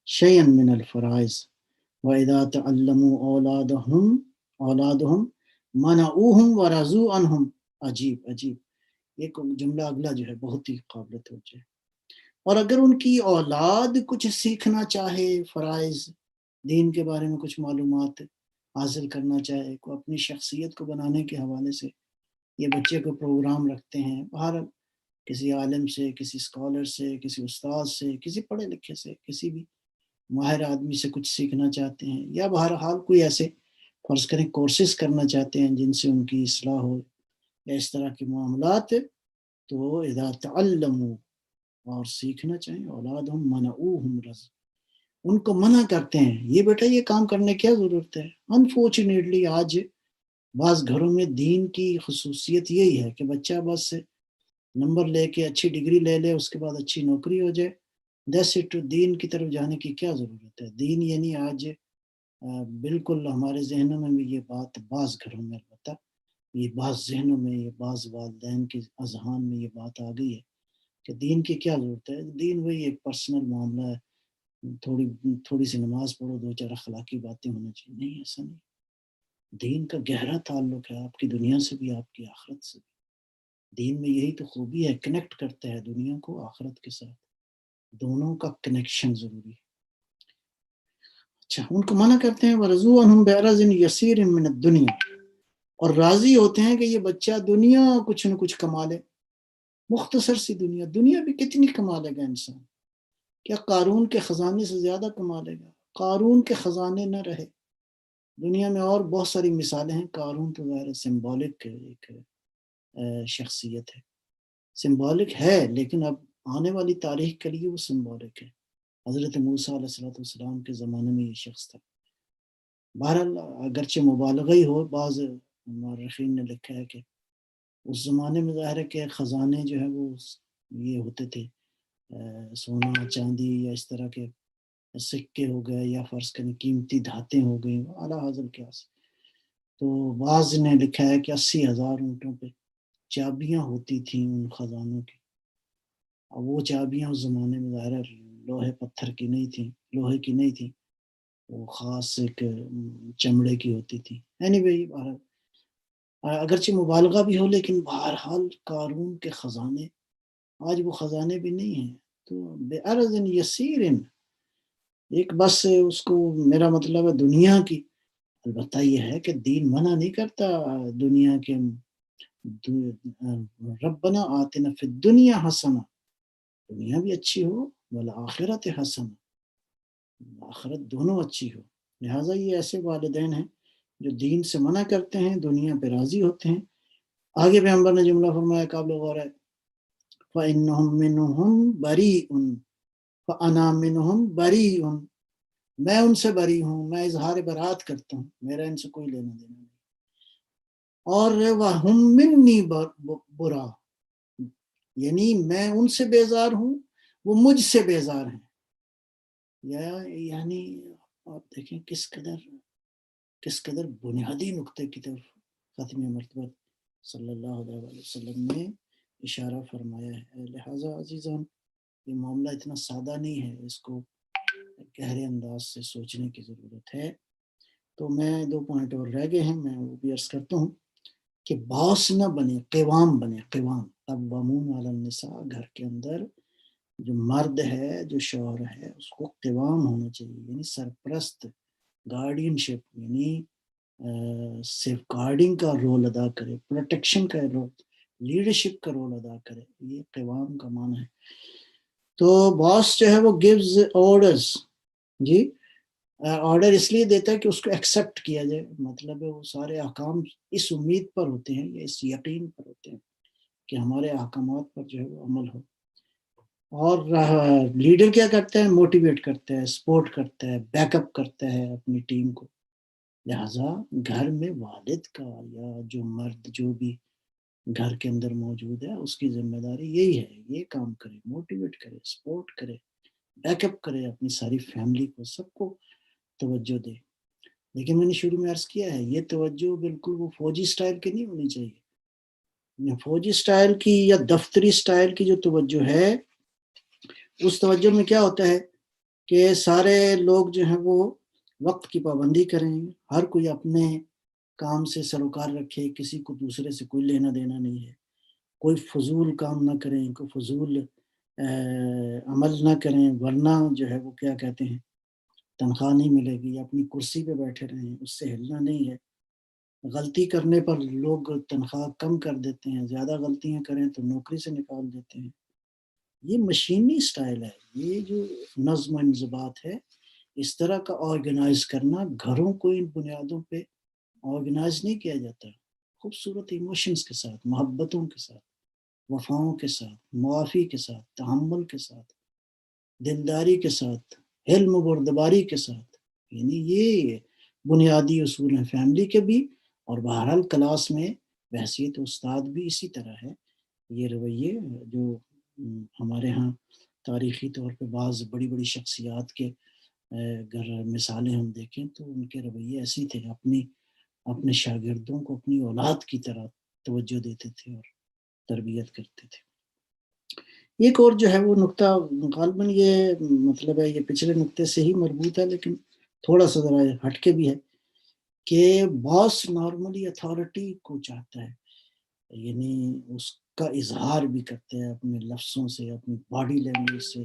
شيئا من الفرائض وَإِذَا تَعَلَّمُوا أَوْلَادُهُمْ مَنَعُوهُمْ وَرَضُوا عَنْهُمْ. عجیب یہ جملہ اگلا جو ہے بہت ہی قابل توجہ ہے. اور اگر ان کی اولاد کچھ سیکھنا چاہے، فرائض دین کے بارے میں کچھ معلومات حاصل کرنا چاہے، کو اپنی شخصیت کو بنانے کے حوالے سے یہ بچے کو پروگرام رکھتے ہیں، باہر کسی عالم سے، کسی اسکالر سے، کسی استاد سے، کسی پڑھے لکھے سے، کسی بھی ماہر آدمی سے کچھ سیکھنا چاہتے ہیں، یا بہرحال کوئی ایسے فرض کریں کورسز کرنا چاہتے ہیں جن سے ان کی اصلاح ہو یا اس طرح کے معاملات، تو اذا تعلموا، اور سیکھنا چاہیں، اولادہم منعوہم رض، ان کو منع کرتے ہیں، یہ بیٹا یہ کام کرنے کیا ضرورت ہے. انفارچونیٹلی آج بعض گھروں میں دین کی خصوصیت یہی ہے کہ بچہ بس نمبر لے کے اچھی ڈگری لے لے، اس کے بعد اچھی نوکری ہو جائے، دیٹس اٹ. دین کی طرف جانے کی کیا ضرورت ہے؟ دین یعنی آج بالکل ہمارے ذہنوں میں بھی یہ بات، بعض گھروں میں البتہ یہ بعض ذہنوں میں، یہ بعض والدین کے اذہان میں یہ بات آ گئی ہے کہ دین کی کیا ضرورت ہے. دین وہی ایک پرسنل معاملہ ہے تھوڑی سی نماز پڑھو، 2-4 اخلاقی باتیں ہونا چاہیے. نہیں، ایسا نہیں. دین کا گہرا تعلق ہے آپ کی دنیا سے بھی، آپ کی آخرت سے بھی. دین میں یہی تو خوبی ہے، کنیکٹ کرتا ہے دنیا کو آخرت کے ساتھ. دونوں کا کنیکشن ضروری ہے. اچھا، ان کو منع کرتے ہیں وَرَضُوا عَنْهُمْ بِعَرَضٍ يَسِيرٍ مِّنَ الدُّنْيَا، اور راضی ہوتے ہیں کہ یہ بچہ دنیا کچھ نہ کچھ کما لے. مختصر سی دنیا بھی کتنی کما لے گا انسان. کیا قارون کے خزانے سے زیادہ کما لے گا؟ قارون کے خزانے نہ رہے دنیا میں. اور بہت ساری مثالیں ہیں. قارون تو ظاہر سمبولک ایک شخصیت ہے، سمبولک ہے، لیکن اب آنے والی تاریخ کے لیے وہ سمبولک ہے. حضرت موسیٰ علیہ السلام کے زمانے میں یہ شخص تھا. بہرحال اگرچہ مبالغہ ہی ہو، بعض مورخین نے لکھا ہے کہ اس زمانے میں ظاہر ہے کہ خزانے جو ہے وہ یہ ہوتے تھے، سونا چاندی یا اس طرح کے سکے ہو گئے، یا فرض کریں قیمتی دھاتیں ہو گئیں اعلیٰ حاصل کیا سے. تو بعض نے لکھا ہے کہ 80,000 اونٹوں پہ چابیاں ہوتی تھیں ان خزانوں کی. اب وہ چابیاں اس زمانے میں ظاہر لوہے پتھر کی نہیں تھیں، لوہے کی نہیں تھیں، وہ خاص ایک چمڑے کی ہوتی تھی. بہرحال اگرچہ مبالغہ بھی ہو، لیکن بہرحال قارون کے خزانے آج وہ خزانے بھی نہیں ہیں. تو بِعَرَضٍ يَسِيرٍ، ایک بس اس کو میرا مطلب ہے دنیا کی. البتہ یہ ہے کہ دین منع نہیں کرتا دنیا کے. ربنا آتنا فی الدنیا حسنہ، دنیا بھی اچھی ہو، والآخرت حسنہ، آخرت دونوں اچھی ہو. لہٰذا یہ ایسے والدین ہیں جو دین سے منع کرتے ہیں، دنیا پہ راضی ہوتے ہیں. آگے پیغمبر نے جملہ فرمایا قابل غور ہے، فَإِنَّهُمْ مِنْهُمْ بَرِيءٌ فَأَنَا مِنْهُمْ بَرِيءٌ، میں ان سے بری ہوں، میں اظہار برات کرتا ہوں، میرا ان سے کوئی لینا دینا نہیں. اور وَهُمْ مِنِّي بُرَا، یعنی میں ان سے بیزار ہوں، وہ مجھ سے بیزار ہیں. یعنی آپ دیکھیں کس قدر بنیادی نقطے کی طرف ختم مرتبہ صلی اللہ علیہ وسلم نے اشارہ فرمایا ہے. لہٰذا عزیزان، یہ معاملہ اتنا سادہ نہیں ہے، اس کو گہرے انداز سے سوچنے کی ضرورت ہے. تو میں 2 پوائنٹ اور رہ گئے ہیں، میں وہ بھی عرض کرتا ہوں کہ باس نہ بنے، قوام بنے. قوام قوامون علی النساء، گھر کے اندر جو مرد ہے، جو شوہر ہے، اس کو قوام ہونا چاہیے، یعنی سرپرست، گارڈین شپ، یعنی سیف گارڈنگ کا رول ادا کرے، پروٹیکشن کا رول، لیڈرشپ کا رول ادا کرے. یہ قوام کا معنی ہے. تو باس جو ہے وہ گیوز آرڈرز، جی آرڈر اس لیے دیتا ہے کہ اس کو ایکسیپٹ کیا جائے. مطلب وہ سارے احکام اس امید پر ہوتے ہیں یا اس یقین پر ہوتے ہیں کہ ہمارے احکامات پر جو ہے وہ عمل ہو. اور لیڈر کیا کرتا ہے؟ موٹیویٹ کرتا ہے، سپورٹ کرتا ہے، بیک اپ کرتا ہے اپنی ٹیم کو. لہٰذا گھر میں والد کا یا جو مرد جو بھی گھر کے اندر موجود ہے، اس کی ذمہ داری یہی ہے، یہ کام کرے، موٹیویٹ کرے، سپورٹ کرے، بیک اپ کرے اپنی ساری فیملی کو، سب کو توجہ دے. لیکن میں نے شروع میں عرض کیا ہے، یہ توجہ بالکل وہ فوجی سٹائل کی نہیں ہونی چاہیے. فوجی سٹائل کی یا دفتری سٹائل کی جو توجہ ہے، اس توجہ میں کیا ہوتا ہے کہ سارے لوگ جو ہیں وہ وقت کی پابندی کریں، ہر کوئی اپنے کام سے سروکار رکھے، کسی کو دوسرے سے کوئی لینا دینا نہیں ہے، کوئی فضول کام نہ کریں، کوئی فضول عمل نہ کریں، ورنہ جو ہے وہ کیا کہتے ہیں تنخواہ نہیں ملے گی. اپنی کرسی پہ بیٹھے رہیں، اس سے ہلنا نہیں ہے. غلطی کرنے پر لوگ تنخواہ کم کر دیتے ہیں، زیادہ غلطیاں کریں تو نوکری سے نکال دیتے ہیں. یہ مشینی سٹائل ہے. یہ جو نظم و انضباط ہے، اس طرح کا آرگنائز کرنا، گھروں کو ان بنیادوں پہ آرگنائز نہیں کیا جاتا. خوبصورت ایموشنز کے ساتھ، محبتوں کے ساتھ، وفاؤں کے ساتھ، معافی کے ساتھ، تحمل کے ساتھ، دلداری کے ساتھ، حلم و بردباری کے ساتھ. یعنی یہ بنیادی اصول ہیں فیملی کے بھی. اور بہرحال کلاس میں بحثیت استاد بھی اسی طرح ہے. یہ رویے جو ہمارے ہاں تاریخی طور پہ بعض بڑی بڑی شخصیات کے اگر مثالیں ہم دیکھیں تو ان کے رویے ایسی تھے، اپنے شاگردوں کو اپنی اولاد کی طرح توجہ دیتے تھے اور تربیت کرتے تھے. ایک اور جو ہے وہ نقطہ غالباً یہ مطلب ہے یہ پچھلے نقطے سے ہی مربوط ہے لیکن تھوڑا سا ذرا ہٹ کے بھی ہے کہ باس نارملی اتھارٹی کو چاہتا ہے، یعنی اس کا اظہار بھی کرتے ہیں اپنے لفظوں سے، اپنی باڈی لینگویج سے،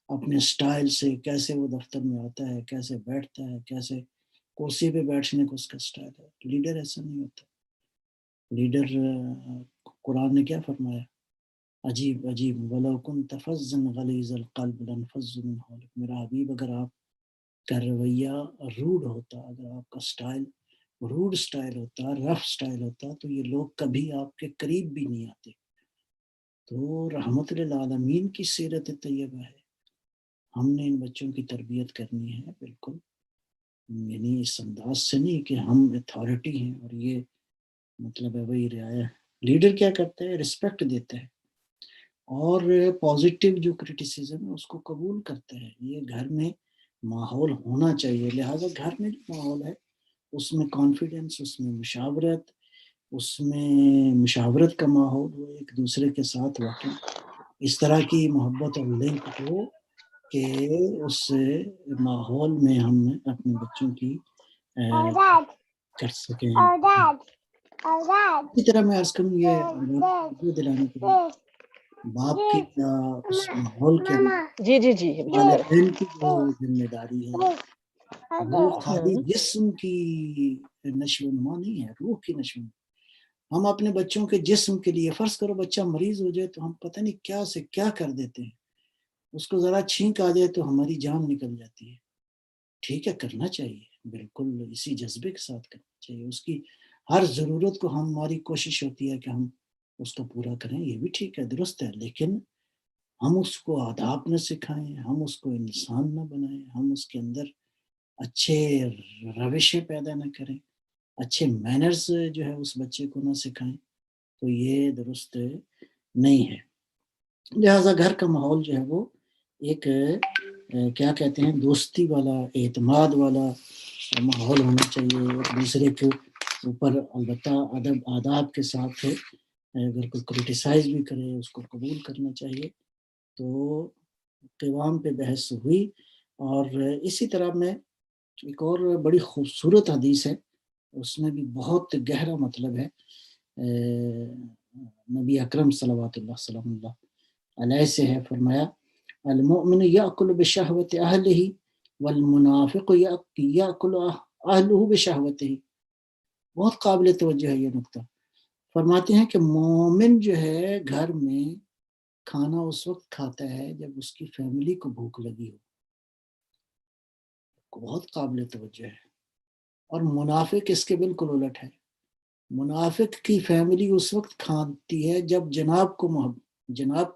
اپنے سٹائل سے، کیسے وہ دفتر میں آتا ہے، کیسے بیٹھتا ہے، کیسے کرسی پہ بیٹھنے کو اس کا سٹائل ہے۔ لیڈر ایسا نہیں ہوتا۔ لیڈر قرآن نے کیا فرمایا؟ عجیب عجیب وَلَوْ كُنْتَ فَظًّا غَلِيظَ الْقَلْبِ لَانفَضُّوا مِنْ حَوْلِكَ، میرا حبیب اگر آپ کا رویہ روڈ ہوتا، اگر آپ کا سٹائل روڈ سٹائل ہوتا، رف سٹائل ہوتا، تو یہ لوگ کبھی آپ کے قریب بھی نہیں آتے۔ تو رحمت للعالمین کی سیرت طیبہ ہے، ہم نے ان بچوں کی تربیت کرنی ہے بالکل، یعنی اس انداز سے نہیں کہ ہم اتھارٹی ہیں اور یہ مطلب ہے وہی رعایا۔ لیڈر کیا کرتا ہے؟ رسپیکٹ دیتا ہے اور پازیٹیو جو کرٹیسزم ہے اس کو قبول کرتا ہے۔ یہ گھر میں ماحول ہونا چاہیے، لہٰذا گھر میں جو ماحول ہے اس میں کانفیڈنس، اس میں مشاورت کا ماحول ہو، ایک دوسرے کے ساتھ واقعی اس طرح کی محبت اور لنک ہو کہ اس ماحول میں ہم اپنے بچوں کی کر سکیں۔ اسی طرح میں عرض کروں یہ دلانے کے لیے باپ کی کیا اس ماحول کے جی والدین کی جو ذمہ داری ہے وہ خالی جسم کی نشو و نما نہیں ہے، روح کی نشو و نما۔ ہم اپنے بچوں کے جسم کے لیے، فرض کرو بچہ مریض ہو جائے تو ہم پتہ نہیں کیا سے کیا کر دیتے ہیں، اس کو ذرا چھینک آ جائے تو ہماری جان نکل جاتی ہے۔ ٹھیک ہے، کرنا چاہیے، بالکل اسی جذبے کے ساتھ کرنا چاہیے، اس کی ہر ضرورت کو ہماری کوشش ہوتی ہے کہ ہم اس کو پورا کریں، یہ بھی ٹھیک ہے، درست ہے، لیکن ہم اس کو آداب نہ سکھائیں، ہم اس کو انسان نہ بنائیں، ہم اس کے اندر اچھے روشیں پیدا نہ کریں، اچھے مینرز جو ہے اس بچے کو نہ سکھائیں، تو یہ درست نہیں ہے۔ لہٰذا گھر کا ماحول جو ہے وہ ایک کیا کہتے ہیں دوستی والا، اعتماد والا ماحول ہونا چاہیے، ایک دوسرے کے اوپر البتہ ادب آداب کے ساتھ اگر کوئی کرٹیسائز بھی کرے اس کو قبول کرنا چاہیے۔ تو قوام پہ بحث ہوئی، اور اسی طرح میں ایک اور بڑی خوبصورت حدیث ہے، اس میں بھی بہت گہرا مطلب ہے، نبی اکرم صلوات اللہ وسلم اللہ علیہ سے ہے، فرمایا المؤمن یأکل بشہوت اہلہ والمنافق یأکل اہلہ بشہوتہ۔ بہت قابل توجہ ہے یہ نقطہ۔ فرماتے ہیں کہ مومن جو ہے گھر میں کھانا اس وقت کھاتا ہے جب اس کی فیملی کو بھوک لگی ہو، بہت قابل توجہ ہے۔ اور منافق اس کے بالکل الٹ ہے، منافق کی فیملی اس وقت کھاتی ہے جب جناب کو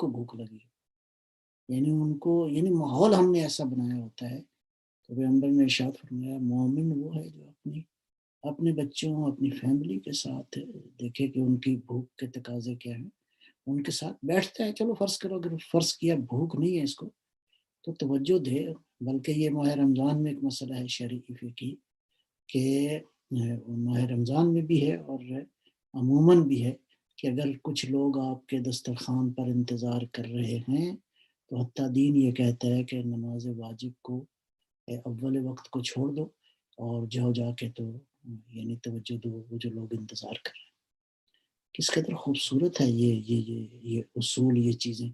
بھوک لگی ہو، یعنی ماحول ہم نے ایسا بنایا ہوتا ہے۔ تو پیغمبر نے ارشاد فرمایا مومن وہ ہے جو اپنے بچوں، اپنی فیملی کے ساتھ دیکھے کہ ان کی بھوک کے تقاضے کیا ہیں، ان کے ساتھ بیٹھتا ہے۔ چلو فرض کرو اگر فرض کیا بھوک نہیں ہے اس کو تو توجہ دے، بلکہ یہ ماہ رمضان میں ایک مسئلہ ہے شرعی فقہی کہ ماہ رمضان میں بھی ہے اور عموماً بھی ہے کہ اگر کچھ لوگ آپ کے دسترخوان پر انتظار کر رہے ہیں تو حتیٰ دین یہ کہتا ہے کہ نماز واجب کو اول وقت کو چھوڑ دو اور جا کے تو یعنی توجہ دو وہ جو لوگ انتظار کر رہے ہیں۔ کس قدر خوبصورت ہے یہ اصول، یہ چیزیں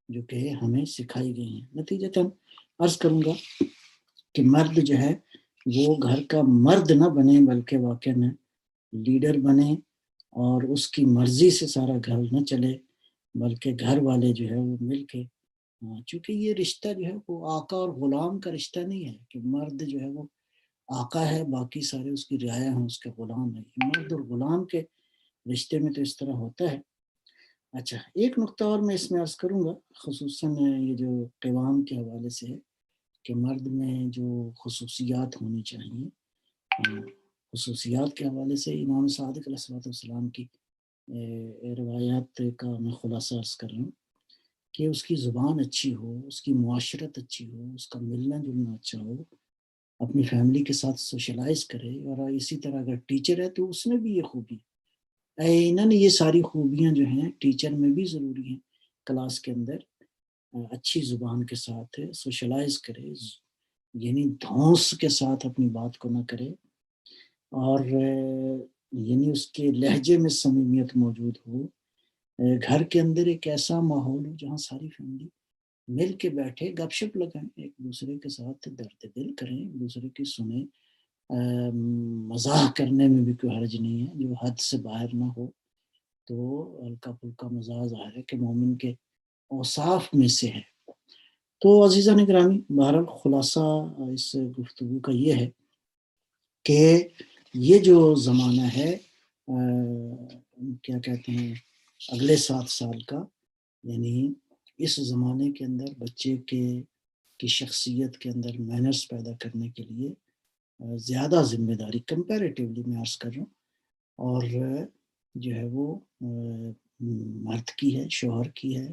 جو کہ ہمیں سکھائی گئی ہیں۔ نتیجتاً عرض کروں گا کہ مرد جو ہے وہ گھر کا مرد نہ بنے بلکہ واقع میں لیڈر بنے، اور اس کی مرضی سے سارا گھر نہ چلے بلکہ گھر والے جو ہے وہ مل کے، چونکہ یہ رشتہ جو ہے وہ آقا اور غلام کا رشتہ نہیں ہے کہ مرد جو ہے وہ آقا ہے باقی سارے اس کی رعایا ہیں، اس کے غلام ہیں۔ مرد اور غلام کے رشتے میں تو اس طرح ہوتا ہے۔ اچھا، ایک نقطہ اور میں اس میں عرض کروں گا، خصوصاً یہ جو قوام کے حوالے سے ہے کہ مرد میں جو خصوصیات ہونی چاہیے، خصوصیات کے حوالے سے امام صادق علیہ السلام کی روایات کا میں خلاصہ عرض کر رہا ہوں کہ اس کی زبان اچھی ہو، اس کی معاشرت اچھی ہو، اس کا ملنا جلنا اچھا ہو، اپنی فیملی کے ساتھ سوشلائز کرے، اور اسی طرح اگر ٹیچر ہے تو اس میں بھی یہ خوبی، یقیناً یہ ساری خوبیاں جو ہیں ٹیچر میں بھی ضروری ہیں کلاس کے اندر، اچھی زبان کے ساتھ سوشلائز کرے، یعنی دھونس کے ساتھ اپنی بات کو نہ کرے، اور یعنی اس کے لہجے میں صمیمیت موجود ہو، گھر کے اندر ایک ایسا ماحول ہو جہاں ساری فیملی مل کے بیٹھے، گپ شپ لگائیں، ایک دوسرے کے ساتھ درد دل کریں، ایک دوسرے کی سنیں، مزاح کرنے میں بھی کوئی حرج نہیں ہے جو حد سے باہر نہ ہو، تو ہلکا پھلکا مزاح ظاہر ہے کہ مومن کے اوصاف میں سے ہے۔ تو عزیزان گرامی، بہرحال خلاصہ اس گفتگو کا یہ ہے کہ یہ جو زمانہ ہے کیا کہتے ہیں اگلے 7 سال کا، یعنی اس زمانے کے اندر بچے کی شخصیت کے اندر مینرز پیدا کرنے کے لیے زیادہ ذمہ داری کمپیریٹیولی میں عرض کر رہا ہوں، اور جو ہے وہ مرد کی ہے، شوہر کی ہے،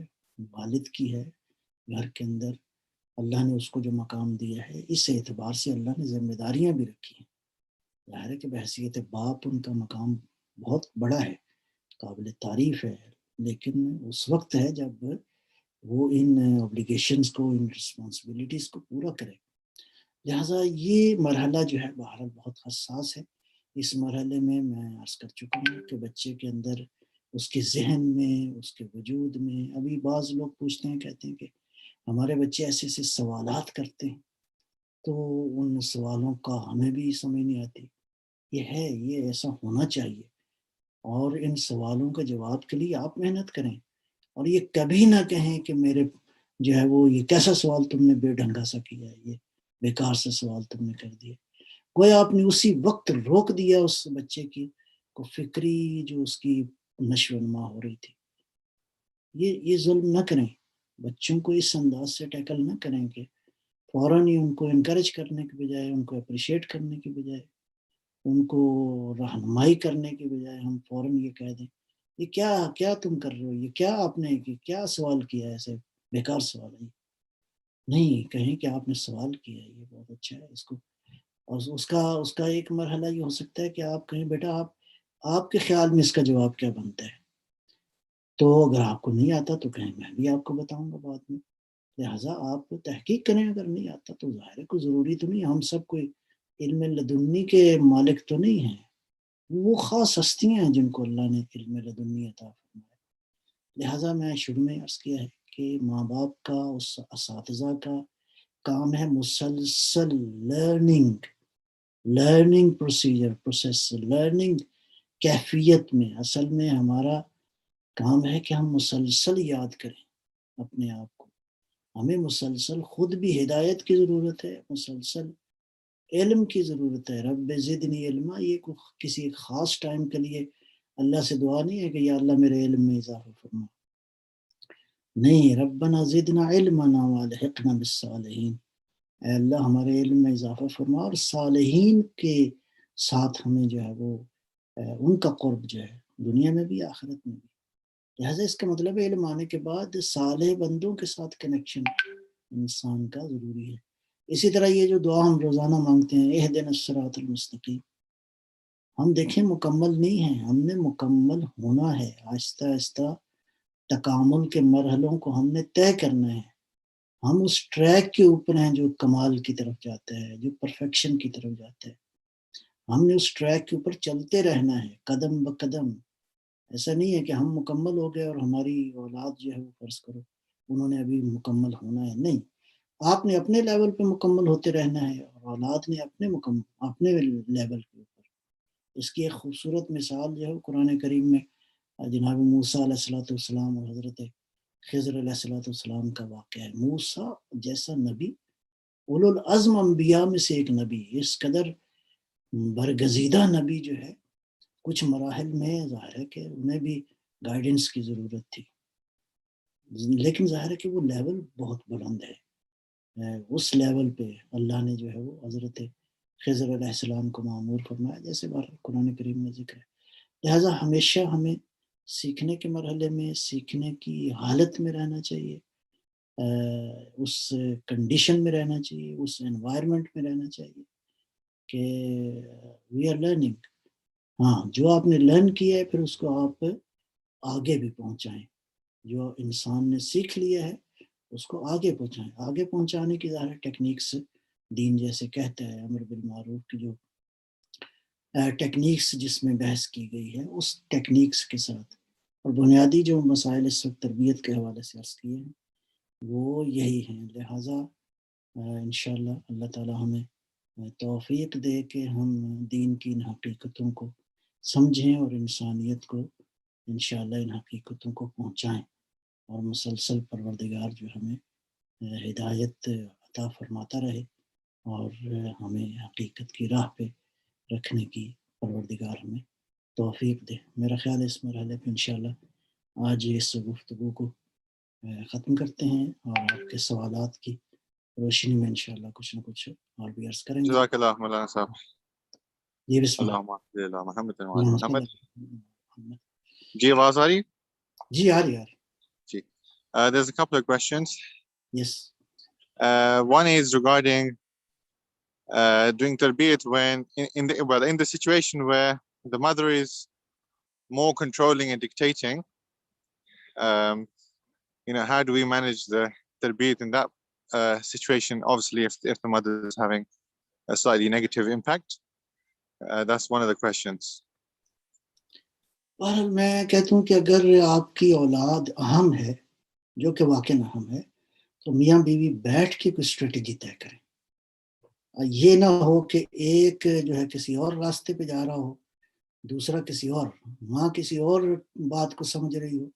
والد کی ہے۔ گھر کے اندر اللہ نے اس کو جو مقام دیا ہے، اس اعتبار سے اللہ نے ذمہ داریاں بھی رکھی ہیں۔ ظاہر ہے کہ بحیثیت باپ ان کا مقام بہت بڑا ہے، قابل تعریف ہے، لیکن اس وقت ہے جب وہ ان اوبلیگیشنز کو، ان رسپانسبلٹیز کو پورا کرے۔ لہٰذا یہ مرحلہ جو ہے بہرحال بہت حساس ہے۔ اس مرحلے میں عرض کر چکا ہوں کہ بچے کے اندر، اس کے ذہن میں، اس کے وجود میں، ابھی بعض لوگ پوچھتے ہیں، کہتے ہیں کہ ہمارے بچے ایسے ایسے سوالات کرتے ہیں، تو ان سوالوں کا ہمیں بھی سمجھ نہیں آتی۔ یہ ایسا ہونا چاہیے، اور ان سوالوں کا جواب کے لیے آپ محنت کریں، اور یہ کبھی نہ کہیں کہ میرے جو ہے وہ یہ کیسا سوال تم نے بے ڈھنگا سا کیا ہے، یہ بیکار سے سوال تم نے کر دیا۔ گویا آپ نے اسی وقت روک دیا اس بچے کی کو فکری جو اس کی نشو و نما ہو رہی تھی۔ یہ ظلم نہ کریں، بچوں کو اس انداز سے ٹیکل نہ کریں کہ فوراً ہی ان کو انکریج کرنے کے بجائے، ان کو اپریشیٹ کرنے کے بجائے، ان کو رہنمائی کرنے کے بجائے ہم فوراً یہ کہہ دیں یہ کیا تم کر رہے ہو، یہ کیا آپ نے کیا سوال کیا ہے، ایسے بیکار سوال ہے۔ نہیں، کہیں کہ آپ نے سوال کیا ہے، یہ بہت اچھا ہے، اس کو، اور اس کا ایک مرحلہ یہ ہو سکتا ہے کہ آپ کہیں بیٹا آپ کے خیال میں اس کا جواب کیا بنتا ہے، تو اگر آپ کو نہیں آتا تو کہیں میں بھی آپ کو بتاؤں گا بعد میں۔ لہٰذا آپ تحقیق کریں، اگر نہیں آتا تو ظاہر ہے کوئی ضروری تو نہیں، ہم سب کوئی علم لدنی کے مالک تو نہیں ہیں، وہ خاص ہستیاں ہیں جن کو اللہ نے علم لدنی عطا فرمایا۔ لہٰذا میں شروع میں عرض کیا ہے کہ ماں باپ کا، اس اساتذہ کا کام ہے مسلسل لرننگ پروسیس، لرننگ کیفیت میں۔ اصل میں ہمارا کام ہے کہ ہم مسلسل یاد کریں اپنے آپ کو، ہمیں مسلسل خود بھی ہدایت کی ضرورت ہے، مسلسل علم کی ضرورت ہے۔ رب زدنی علما، یہ کسی ایک خاص ٹائم کے لیے اللہ سے دعا نہیں ہے کہ یا اللہ میرے علم میں اضافہ فرما، نہیں، ربنا زدنا علمنا والحقنا بالصالحین، اے اللہ ہمارے علم میں اضافہ فرما اور صالحین کے ساتھ ہمیں جو ہے وہ ان کا قرب جو ہے دنیا میں بھی آخرت میں بھی۔ لہٰذا اس کا مطلب علم آنے کے بعد صالح بندوں کے ساتھ کنیکشن انسان کا ضروری ہے۔ اسی طرح یہ جو دعا ہم روزانہ مانگتے ہیں، اہدنا الصراط المستقیم، ہم دیکھیں مکمل نہیں ہیں، ہم نے مکمل ہونا ہے، آہستہ آہستہ تکامل کے مرحلوں کو ہم نے طے کرنا ہے۔ ہم اس ٹریک کے اوپر ہیں جو کمال کی طرف جاتا ہے، جو پرفیکشن کی طرف جاتا ہے۔ ہم نے اس ٹریک کے اوپر چلتے رہنا ہے قدم بقدم۔ ایسا نہیں ہے کہ ہم مکمل ہو گئے اور ہماری اولاد جو ہے وہ فرض کرو انہوں نے ابھی مکمل ہونا ہے، نہیں، آپ نے اپنے لیول پہ مکمل ہوتے رہنا ہے، اور اولاد نے اپنے لیول کے اوپر۔ اس کی ایک خوبصورت مثال جو ہے قرآن کریم میں جناب موسیٰ علیہ السلام اور حضرت خضر علیہ السلام کا واقعہ ہے۔ موسیٰ جیسا نبی، اولو العزم انبیاء میں سے ایک نبی، اس قدر برگزیدہ نبی جو ہے، کچھ مراحل میں ظاہر ہے کہ انہیں بھی گائیڈنس کی ضرورت تھی، لیکن ظاہر ہے کہ وہ لیول بہت بلند ہے۔ اس لیول پہ اللہ نے جو ہے وہ حضرت خضر علیہ السلام کو مامور فرمایا، جیسے قرآن کریم میں ذکر ہے۔ لہٰذا ہمیشہ ہمیں سیکھنے کے مرحلے میں، سیکھنے کی حالت میں رہنا چاہیے، اس کنڈیشن میں رہنا چاہیے، اس انوائرمنٹ میں رہنا چاہیے کہ وی آر لرننگ۔ ہاں، جو آپ نے لرن کیا ہے پھر اس کو آپ آگے بھی پہنچائیں، جو انسان نے سیکھ لیا ہے اس کو آگے پہنچائیں. آگے پہنچانے کی ظاہر ٹیکنیکس دین جیسے کہتا ہے, امر بالمعروف کی جو ٹیکنیکس جس میں بحث کی گئی ہے اس ٹیکنیکس کے ساتھ, اور بنیادی جو مسائل اس وقت تربیت کے حوالے سے عرض کیے ہیں وہ یہی ہیں. لہٰذا انشاءاللہ اللہ تعالی ہمیں توفیق دے کہ ہم دین کی ان حقیقتوں کو سمجھیں اور انسانیت کو انشاءاللہ ان حقیقتوں کو پہنچائیں, اور مسلسل پروردگار جو ہمیں ہدایت عطا فرماتا رہے اور ہمیں حقیقت کی راہ پہ رکھنے کی پروردگار ہمیں توفیق دے. میرا خیال ہے اس مرحلے پہ انشاءاللہ آج اس گفتگو کو ختم کرتے ہیں, اور آپ کے سوالات کی روشنی میں انشاءاللہ کچھ نہ کچھ اور بھی عرض کریں گے. جزاک اللہ مولانا صاحب. جی بسم اللہ. اللہم صلی علی محمد و علی اللہم صل محمد. علی محمد. جی آواز آ رہی؟ جی آ رہی. جی. There's a couple of questions. Yes. One is regarding doing tarbiyat when in the situation where the mother is more controlling and dictating. How do we manage the tarbiyat in that situation? Obviously, if the mother is having a slightly negative impact, that's one of the questions. بہرحال میں کہتا ہوں کہ اگر آپ کی اولاد اہم ہے, جو کہ واقعاً اہم ہے, تو میاں بیوی بیٹھ کے کوئی اسٹریٹجی طے کریں. یہ نہ ہو کہ ایک جو ہے کسی اور راستے پہ جا رہا ہو, دوسرا کسی اور, ماں کسی اور بات کو سمجھ رہی ہو.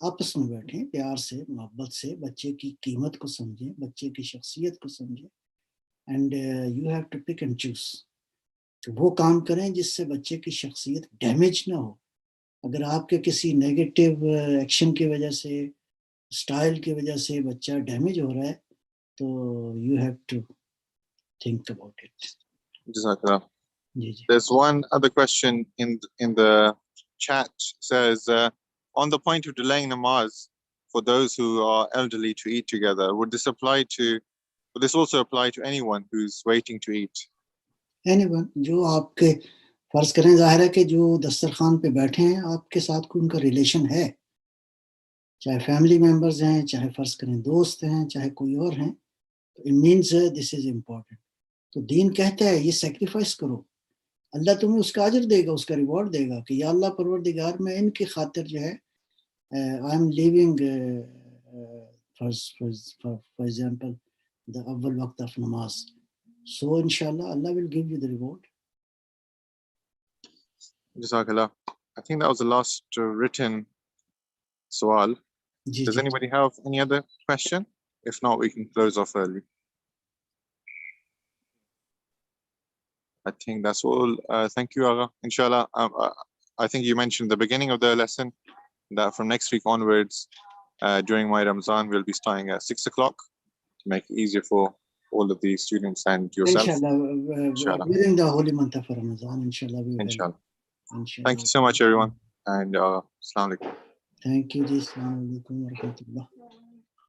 آپس میں بیٹھیں پیار سے محبت سے, بچے کی قیمت کو سمجھیں, بچے کی شخصیت کو سمجھیں, and you have to pick and choose. وہ کام کریں جس سے بچے کی شخصیت ڈیمیج نہ ہو. اگر آپ کے کسی نیگیٹو ایکشن کی وجہ سے, اسٹائل کی وجہ سے بچہ ڈیمیج ہو رہا ہے, تو you have to think about it. Jazakallah. جی جی. There's one other question in the chat. Says on the point of delaying namaz for those who are elderly to eat together, would this also apply to anyone who's waiting to eat? Anyone, جو آپ کے فرض کریں, ظاہر ہے کہ جو دسترخوان پہ بیٹھے ہیں آپ کے ساتھ کوئی ان کا ریلیشن ہے, چاہے فیملی ممبرز ہیں, چاہے فرض کریں دوست ہیں, چاہے کوئی اور ہیں, تو it means this is important. تو دین کہتا ہے یہ سیکریفائس کرو, اللہ تمہیں اس کا اجر دے گا, اس کا ریوارڈ دے گا کہ یا اللہ پروردگار میں ان کی خاطر جو ہے I am living for example the اول وقت آف نماز. سو انشاءاللہ اللہ will give you the reward. Jazakallah. I think that was the last written sual. Does anybody have any other question? If not, we can close off early. I think that's all. Thank you, Agha. Inshallah, I think you mentioned the beginning of the lesson that from next week onwards, during my Ramzan, we'll be starting at 6 o'clock to make it easier for all of the students and yourself. Inshallah. Within the holy month of Ramadan, inshallah. Inshallah. Thank you so much, everyone. And Assalamu alaikum. Thank you. Assalamu alaikum wa rahmatullah.